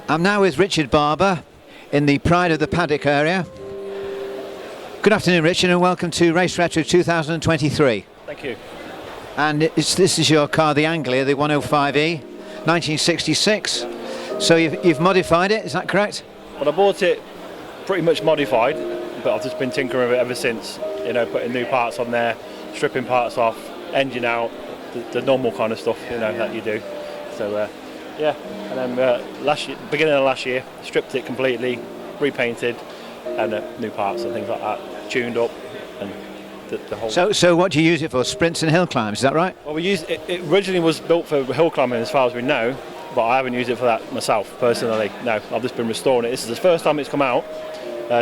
I'm now with Richard Barber in the Pride of the Paddock area. Good afternoon, Richard, and welcome to Race Retro 2023. Thank you. And this is your car, the Anglia, the 105E, 1966. So you've modified it, is that correct? Well, I bought it pretty much modified, but I've just been tinkering with it ever since. You know, putting new parts on there, stripping parts off, engine out, the normal kind of stuff, you know, that you do. So yeah, and then beginning of last year, stripped it completely, repainted, and new parts and things like that, tuned up, and the whole. So what do you use it for? Sprints and hill climbs, is that right? Well, it originally was built for hill climbing, as far as we know, but I haven't used it for that myself personally. No, I've just been restoring it. This is the first time it's come out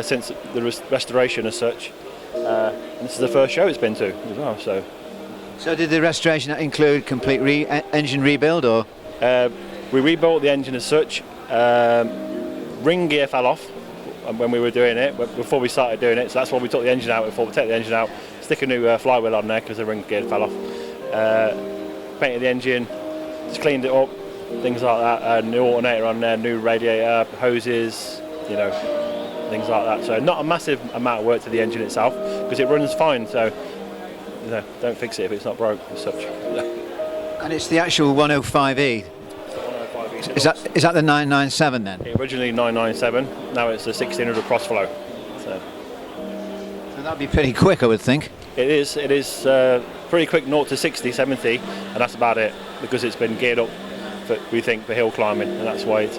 since the restoration as such. And this is the first show it's been to as well. So did the restoration include complete engine rebuild, or? We rebuilt the engine as such. Ring gear fell off when we were doing it, before we started doing it, so that's why we took the engine out. Before we take the engine out, stick a new flywheel on there because the ring gear fell off. Painted the engine, just cleaned it up, things like that. New alternator on there, new radiator, hoses, you know, things like that. So not a massive amount of work to the engine itself because it runs fine. So you know, don't fix it if it's not broke as such. And it's the actual 105E. Is that the 997 then? Originally 997, now it's the 1600 Crossflow. So that'd be pretty quick, I would think. It is pretty quick, 0 to 60, 70, and that's about it because it's been geared up for, we think, for hill climbing, and that's why it's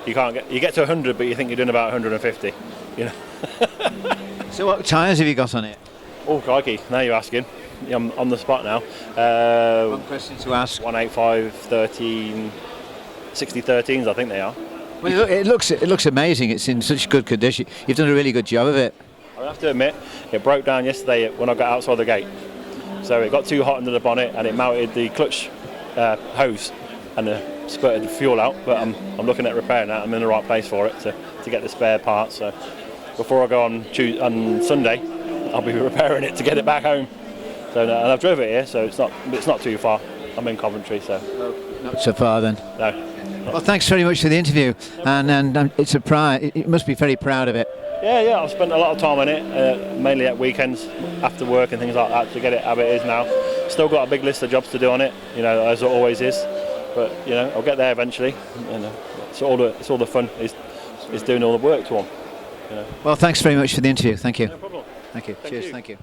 you get to 100, but you think you're doing about 150, you know. So what tyres have you got on it? Oh crikey, now you're asking. I'm on the spot now. One question to ask. 185 13 60 13s, I think they are. Well, it looks amazing. It's in such good condition. You've done a really good job of it. I have to admit, it broke down yesterday when I got outside the gate. So it got too hot under the bonnet and it melted the clutch hose and spurted the fuel out. But I'm looking at repairing that. I'm in the right place for it to get the spare parts. So before I go on Sunday, I'll be repairing it to get it back home. So and I've drove it here, so it's not too far. I'm in Coventry, so not so far then. No. Well, thanks very much for the interview, and it's a pride. You must be very proud of it. Yeah, I've spent a lot of time on it, mainly at weekends after work and things like that to get it how it is now. Still got a big list of jobs to do on it, you know, as it always is. But you know, I'll get there eventually. You know, it's all the fun is doing all the work to them. You know. Well, thanks very much for the interview. Thank you. No problem. Thank you. Cheers. Thank you.